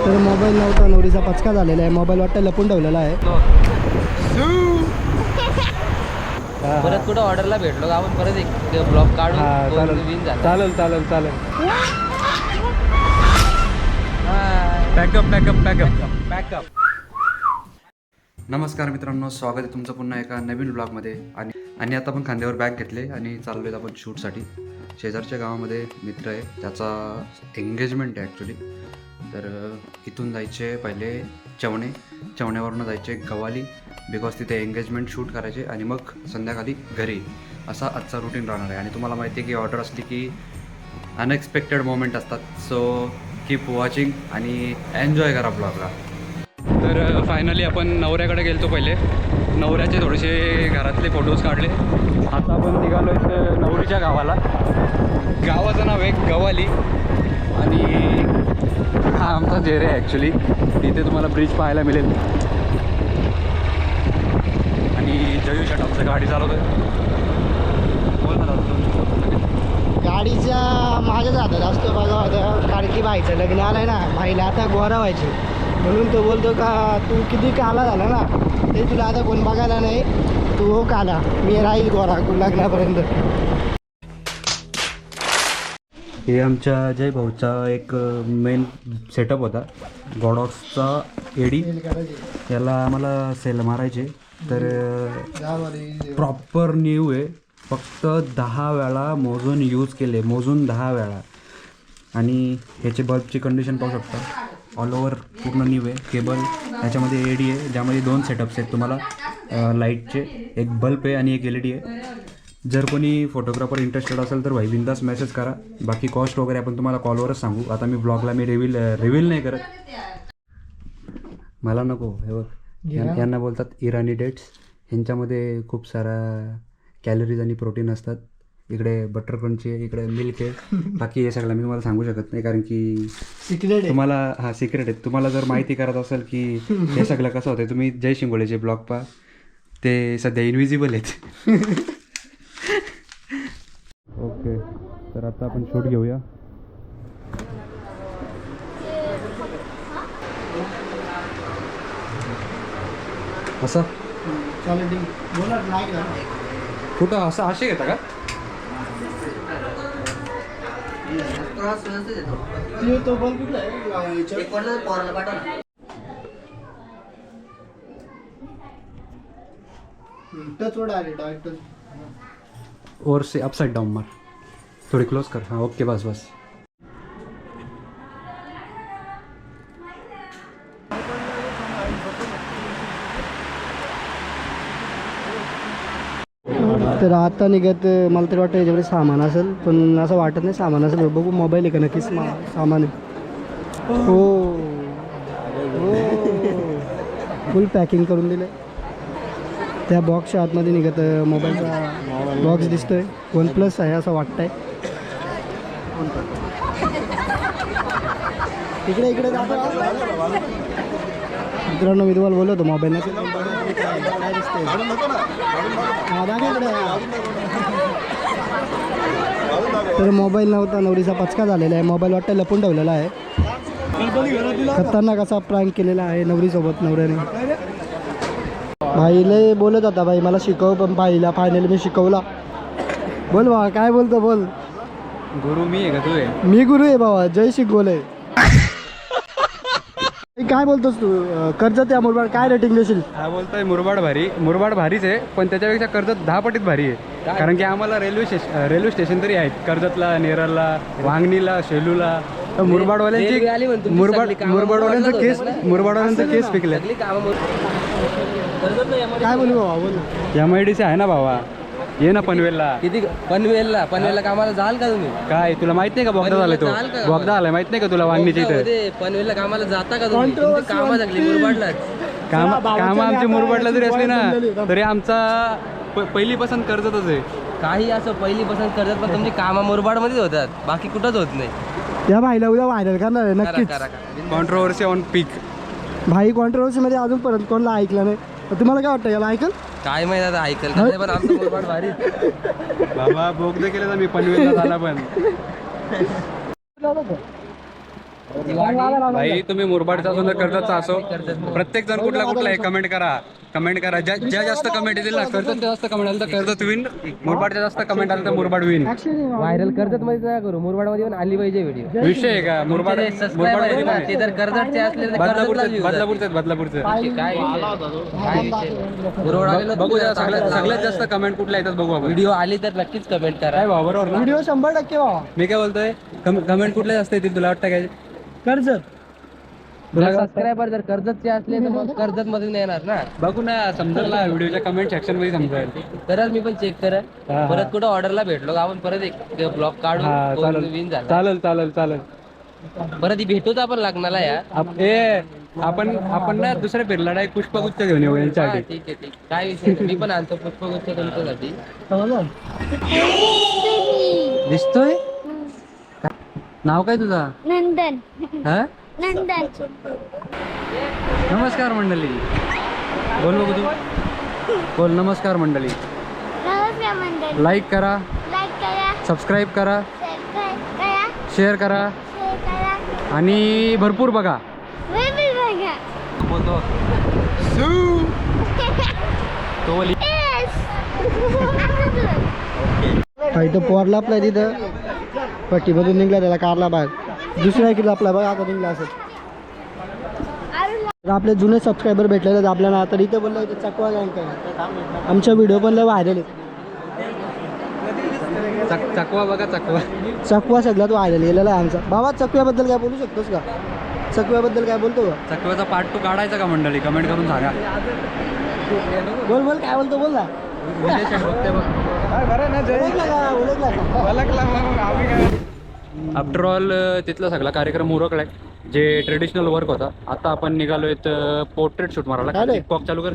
तर मोबाईल नव्हता, नवरीचा पचका झालेला आहे. मोबाईल वाटतं लपून ठेवलेला आहे. परत कुठं ऑर्डरला भेटलो का आपण परत एक ब्लॉग काढून चालेल चालेल चालेल. पॅकअप. नमस्कार मित्रांनो, स्वागत आहे तुमचं पुन्हा एका नवीन ब्लॉगमध्ये. आणि आता आपण खांद्यावर बॅग घेतले आणि चाललो आहेत आपण शूटसाठी. शेजारच्या गावामध्ये मित्र आहे, त्याचा एंगेजमेंट आहे ॲक्च्युली. तर इथून जायचे पहिले चवण्यावरनं जायचे गव्हाली, बिकॉज तिथे एंगेजमेंट शूट करायचे आणि मग संध्याकाळी घरी. असा आजचा रुटीन राहणार आहे. आणि तुम्हाला माहिती आहे की ऑर्डर असली की अनएक्सपेक्टेड मोमेंट असतात. सो कीप वॉचिंग आणि एन्जॉय करा ब्लॉगला. तर फायनली आपण नवऱ्याकडे गेलो पहिले. नवऱ्याचे थोडेसे घरातले फोटोज काढले. आता आपण निघालो आहे नवरीच्या गावाला. गावाचं नाव आहे गव्हाली आणि हा आमचा जेरे आहे ॲक्च्युली. इथे तुम्हाला ब्रिज पाहायला मिळेल. आणि जयू शट आमचं गाडी चालवतो आहे. गाडीच्या माझ्याच हातात असतो बघा होतं. कारण की भाईचं लग्न आलंय ना, भाईला आता गोरा व्हायचे. म्हणून तो बोलतो का तू किती काला झाला ना, ते तुला आता कोण बघायला नाही, तू हो काला, मी राहील गोरा लग्नापर्यंत. हे आमच्या जय भाऊचा एक मेन सेटअप होता, गॉडॉक्सचा एडी. याला आम्हाला सेल मारायचे. तर प्रॉपर न्यू आहे, फक्त 10 वेळा मोजून यूज केले, मोजून 10 वेळा. आणि ह्याचे बल्बची कंडिशन पाहू शकता, ऑल ओव्हर पूर्ण न्यू आहे. केबल ह्याच्यामध्ये एडी आहे, ज्यामध्ये 2 सेटअप्स आहेत तुम्हाला लाईटचे. एक बल्ब आहे आणि एक LED आहे. जर कोणी फोटोग्राफर इंटरेस्टेड असेल तर भाई बिंदास मेसेज करा. बाकी कॉस्ट वगैरे आपण तुम्हाला कॉलवरच सांगू. आता मी ब्लॉगला रिव्हील नाही करत. मला नको. हे बघ, यांना बोलतात इराणी डेट्स. ह्यांच्यामध्ये खूप सारा कॅलरीज आणि प्रोटीन असतात. इकडे बटर क्रंच आहे, इकडे मिल्क आहे. बाकी हे सगळं मी तुम्हाला सांगू शकत नाही, कारण की सिक्रेट तुम्हाला हा सिक्रेट आहे. तुम्हाला जर माहिती करत असेल की हे सगळं कसं होतं, तुम्ही जय शिंगोळेचे ब्लॉग पहा. ते सध्या इनविजिबल आहेत. ओके, तर आता आपण शूट घेऊया. असं कुठं असं असे घेता का? तो बल्ब कुठला आहे? टच वर डायरेक्ट और से अपसाइड डाउन मार, थोड़ी क्लोज कर. हाँ ओके, बस बस. तर आता निघत मला तरी वाटतं याच्याकडे सामान असेल, पण असं वाटत नाही सामान असेल. बघू मोबाईल आहे का नक्कीच सामान आहे. हो हो, फुल पॅकिंग करून दिलं. त्या बॉक्सच्या आतमध्ये निघत मोबाईलचा बॉक्स दिसतोय. OnePlus आहे असं वाटतंय. इकडे इकडे मित्रांनो, मी तुम्हाला बोललो होतो मोबाईल नसेल काय दिसतंय. तर मोबाईल नव्हता, नवरीचा पचका झालेला आहे. मोबाईल वाटतं लपून ठेवलेला आहे. खतरनाक असा प्रँक केलेला आहे नवरीसोबत नवऱ्याने. भाईला बोलत होता भाई मला शिकव, पण भाईला फायनली मी शिकवला. बोल बाबा, काय बोलतो बोल. गुरु मी आहे का तू आहे? मी गुरु आहे बाबा, जय शिकवलंय. काय बोलतोस तू? कर्जत या मुरबाड काय रेटिंग देशील? हा बोलतोय मुरबाड भारी. मुरबाड भारीच आहे, पण त्याच्यापेक्षा कर्जत 10 पटीत भारी आहे. कारण की आम्हाला रेल्वे स्टेशन तरी आहेत, कर्जतला, नेरळला, वांगणीला, शेलूला. तर मुरबाडवाल्यांचा केस पिकले. काय बोलू बाबा, बोल. MIDC आहे ना भावा, ये ना पनवेलला. किती पनवेलला कामाला जाल का तुम्ही? काय तुला माहित नाही का बोगदा झालाय तो? बोगदा आलाय माहित नाही का तुला वांगणीच्या इथे? पनवेलला कामाला जाता का तुम्ही? कामा लागली मुरबाडला. काम आमची मुरबाडला जरी असली ना, तरी आमचा पहिली पसंत कर्जतच आहे. काही असं पहिली पसंत करतात, पण तुमची कामा मुरबाडमध्येच होतात, बाकी कुठंच होत नाही. त्या भाईला उद्या व्हायरल करणार आहे नक्कीच. कॉन्ट्रोवर्सी ऑन पीक. भाई कॉन्ट्रोवर्सीमध्ये अजूनपर्यंत कोणाला ऐकलं नाही. तुम्हाला काय वाटतं, याला ऐकल? काय माहिती आता ऐकल का नाही, पण आमचं मुरबाड भारी. बाबा बोगदे केले तर मी पनवेलला झाला पण. भाई तुम्ही मुरबाडचा असो तर कर्जतचा असो, प्रत्येक जण कुठला कुठला आहे कमेंट करा. ज्या जास्त कमेंट येतील ना, कर्जत जास्त कमेंट आलं तर कर्जत विन, मुरबाडच्या जास्त कमेंट आलं तर मुरबाड विन. व्हायरल कर्जत मध्ये नाही करू, मुरबाड मध्ये पण आली पाहिजे व्हिडिओ. विषय आहे का मुरबाड? ते जर कर्जतचे असले तर बदलापूरचे काय बघू द्या. सगळ्यात जास्त कमेंट कुठल्या येतात बघू आपण. व्हिडिओ आली तर नक्कीच कमेंट करा. काय भावा, बरोबर ना? व्हिडिओ 100% व्हा. मी काय बोलतोय, कमेंट कुठल्या जास्त येतील तुला वाटतं काय? कर्जत सबस्क्रायबर जर कर्जतचे असले तर मग कर्जत मधून येणार ना. बघू ना, समजायला व्हिडिओच्या कमेंट सेक्शन मध्ये समजायला. तरच मी पण चेक करत. हा. परत कुठं ऑर्डरला भेटलो का आपण परत एक ब्लॉग काढून विन झाला. चालेल. परत ही भेटूच आपण लागणार यार. आपण ना दुसऱ्या फिरला डायरेक्ट पुष्पगुच्छ घेऊन येऊ हा, यांच्यासाठी. ठीक आहे. काय विषय नाही. मी पण आणतो पुष्पगुच्छ तुमच्यासाठी. दिसतोय? नाव काय तुझा? नंदन हा? नंदन नमस्कार मंडळी. बोल बघू तू. बोल नमस्कार मंडळी. नमस्कार मंडळी. लाईक करा, लाईक करा, सबस्क्राईब करा, सबस्क्राईब करा, शेअर करा शेअर करा, आणि भरपूर बघा. वेबी बघा. बोलतो तो इथं पोरला आपला तिथं पट्टीमधून निघला, त्याला कारला बाहेर. दुसऱ्या किल्ला आपला बघा आता निघला असं. तर आपले जुने सबस्क्रायबर भेटलेले आहेत आपल्याला. तर इथं बोललं इथं चकवा गँग आहे. आमच्या व्हिडिओ पण लय व्हायरल आहेत. चकवा बघा, चकवा सगळ्यात व्हायरल गेलेला आहे आमचा. बाबा चकव्याबद्दल काय बोलू शकतोस का? चकव्याबद्दल काय बोलतो का? चकव्याचा पार्ट 2 काढायचा का मंडळी? कमेंट करून सांगा. बोल काय बोलतो, बोल ना. आफ्टर ऑल तिथला सगळा कार्यक्रम उरकलाय, जे ट्रेडिशनल वर्क होता. आता आपण निघालोय पोर्ट्रेट शूट मारायला. काय रे? कॉक चालू कर.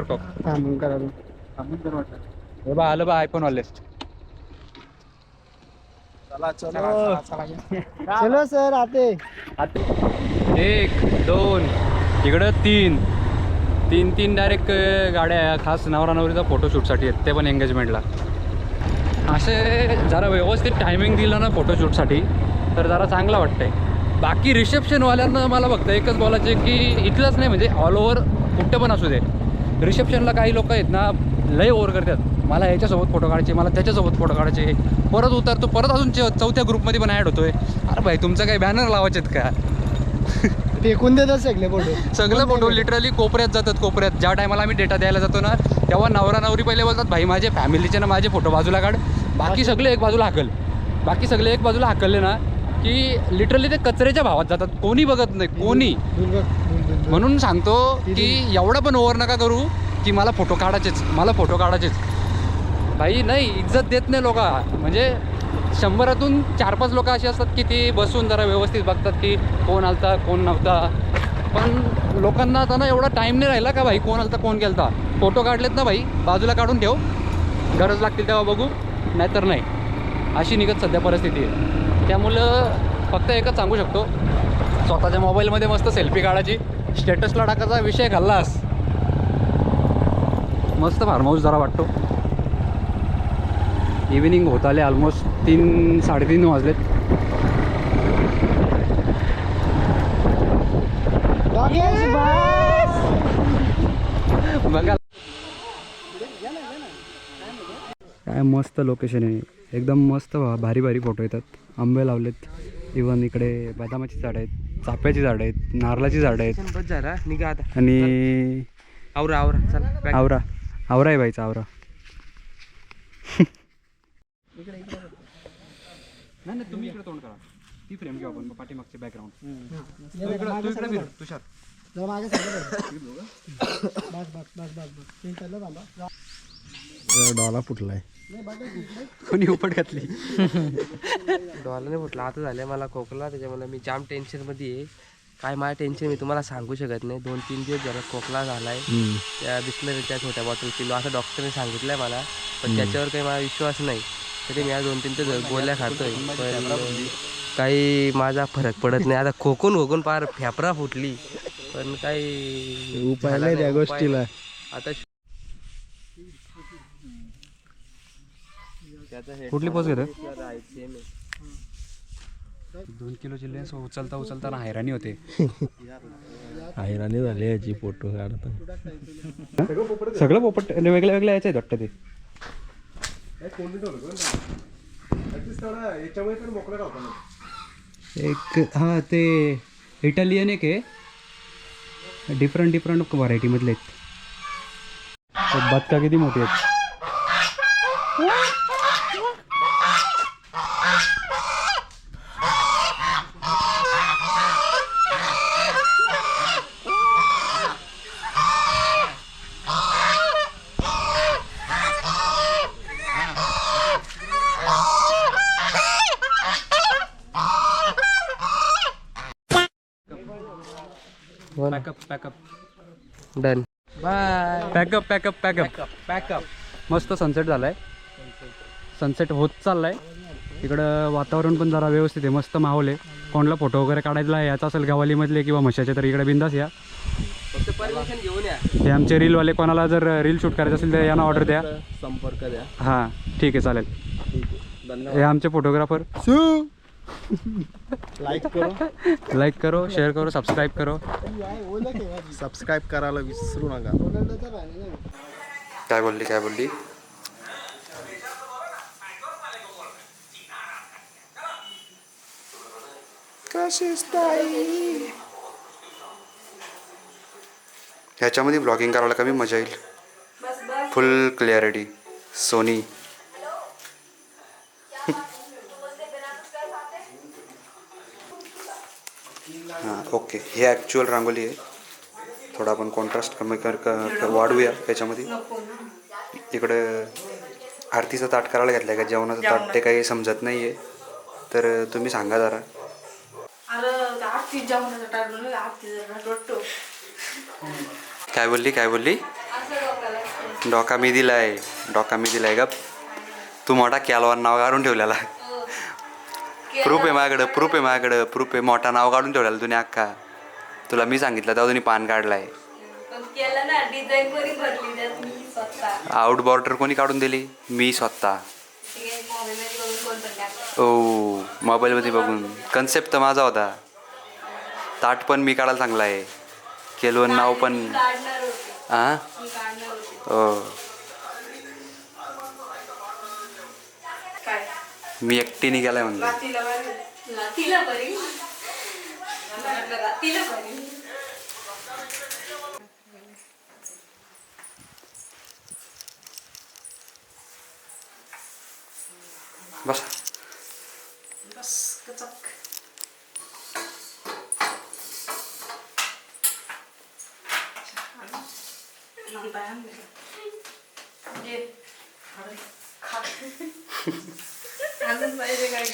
कॉक. थांबून करा. हे बा आलं बा आयफोन वाले. चलो सर आते. 1 2 इकडं 3 डायरेक्ट गाड्या खास नवरा नवरीचा फोटोशूटसाठी आहेत, ते पण एंगेजमेंटला. असे जरा व्यवस्थित टायमिंग दिलं ना फोटोशूटसाठी तर जरा चांगलं वाटतंय. बाकी रिसेप्शनवाल्यांना मला फक्त एकच बोलायचं आहे की इथलंच नाही, म्हणजे ऑल ओव्हर कुठं पण असू दे, रिसेप्शनला काही लोक आहेत ना लय ओव्हर करतात. मला ह्याच्यासोबत फोटो काढायचे, मला त्याच्यासोबत फोटो काढायचे, परत उतरतो, परत अजून चौथ्या ग्रुपमध्ये पण ॲड होतोय. अरे भाई तुमचं काही बॅनर लावायचे आहेत का? फेकून देतात सगळे फोटो. सगळं फोटो लिटरली कोपऱ्यात जातात. कोपऱ्यात ज्या टायमाला आम्ही डेटा द्यायला जातो ना, तेव्हा नवरा नवरी पहिले बोलतात भाई माझे फॅमिलीचे ना माझे फोटो बाजूला काढ, बाकी सगळे एक बाजूला हाकलले ना की लिटरली ते कचऱ्याच्या भावात जातात. कोणी बघत नाही, कोणी. म्हणून सांगतो की एवढा पण ओव्हर नका करू की मला फोटो काढायचेच. भाई नाही, इज्जत देत नाही लोक. म्हणजे 100तून 4-5 लोक अशी असतात की ती बसून जरा व्यवस्थित बघतात की कोण आलता कोण नव्हता. पण लोकांना आता ना एवढा टाईम नाही राहिला का भाई कोण आलता कोण केलता. फोटो काढलेत ना भाई बाजूला काढून ठेव, गरज लागतील तेव्हा बघू, नाहीतर नाही. अशी निघत सध्या परिस्थिती आहे. त्यामुळं फक्त एकच सांगू शकतो, स्वतःच्या मोबाईलमध्ये मस्त सेल्फी काढायची, स्टेटसला टाकायचा, विषय खाल्लास. मस्त फार्म हाऊस जरा वाटतो. इव्हिनिंग होत आले, ऑलमोस्ट 3-3:30 वाजलेत. बघा काय मस्त लोकेशन आहे, एकदम मस्त. भारी फोटो येतात. आंबे लावलेत, इव्हन इकडे बदामाची झाडं आहेत, चाफ्याची झाडं आहेत, नारळाची झाडं आहेत. बस झाला, निघा आता. आणि आवरा चल. आवरा आहे बाईचा आवरा. नाही तुम्ही इकडे तोंड करा, ती फ्रेम घेऊ आपण पाठीमागचे बॅकग्राऊंड. तुषार डॉला फुटलाय. कोणी उपट घातली? डोळा नाही फुटला, आता झालं मला खोकला, त्याच्यामुळे मी जाम टेन्शनमध्ये आहे. काय माझं टेन्शन मी तुम्हाला सांगू शकत नाही. 2-3 दिवस झाला खोकला झालाय. त्या बिस्लरीच्या छोट्या बॉटल पिलो असं डॉक्टरने सांगितलंय मला, पण त्याच्यावर काही मला विश्वास नाही. तरी मी आज 2-3 गोळ्या खातोय, पण काही माझा फरक पडत नाही. आता खोकून पार फेफरा फुटली, पण काही उपाय नाही त्या गोष्टीला. आता कुठली पोच घेतो? 2 किलोची लेन्स उचलता उचलताना हैराणी होते. हैराणी झाली याची फोटो काढता. सगळं पोपट वेगळ्या वेगळ्या यायचं आहे वाटतं ते. एक हा ते इटालियन एक आहे, डिफरंट व्हरायटीमधले आहेत. बदका किती मोठी आहेत. Pack up done. बाय. पॅकअप. मस्त सनसेट झालाय. सनसेट होत चाललाय. इकडं वातावरण पण जरा व्यवस्थित आहे, मस्त माहोल आहे. कोणाला फोटो वगैरे काढायला याचा असेल गावालीमधले किंवा म्हशाचे तर इकडे बिंदास या. फक्त परमिशन घेऊन या. हे आमचे रीलवाले, कोणाला जर रील शूट करायचं असेल तर यांना ऑर्डर द्या. संपर्क द्या. हां ठीक आहे चालेल. धन्यवाद. हे आमचे फोटोग्राफर. लाईक करो, शेअर करो, सबस्क्राईब करो. सबस्क्राईब करायला विसरू नका. काय बोलली ह्याच्यामध्ये ब्लॉगिंग करायला कमी मजा येईल. Full clarity Sony. हां ओके. हे ॲक्च्युअल रांगोली आहे. थोडा आपण कॉन्ट्रास्ट कमी वाढवूया याच्यामध्ये. इकडं आरतीचं ताट करायला घेतलं आहे का जेवणाचं ताट ते काही समजत नाही आहे, तर तुम्ही सांगा जरा. काय बोलली डोका मी दिलाय गप. तू मोठा कॅलवान नाव काढून ठेवलेला. प्रूफ आहे माझ्याकडं. मोठा नाव काढून ठेवलेला तुम्ही अख्खा. तुला मी सांगितलं तेव्हा तुम्ही पान काढलाय. आउट बॉर्डर कोणी काढून दिली? मी स्वतः. ओ मोबाईलमध्ये बघून. कन्सेप्ट तर माझा होता. ताट पण मी काढायला चांगला आहे. केलवन नाव पण. हां हो. मी एकटीने गेलाय म्हणलं. बस अजून पाहिजे काय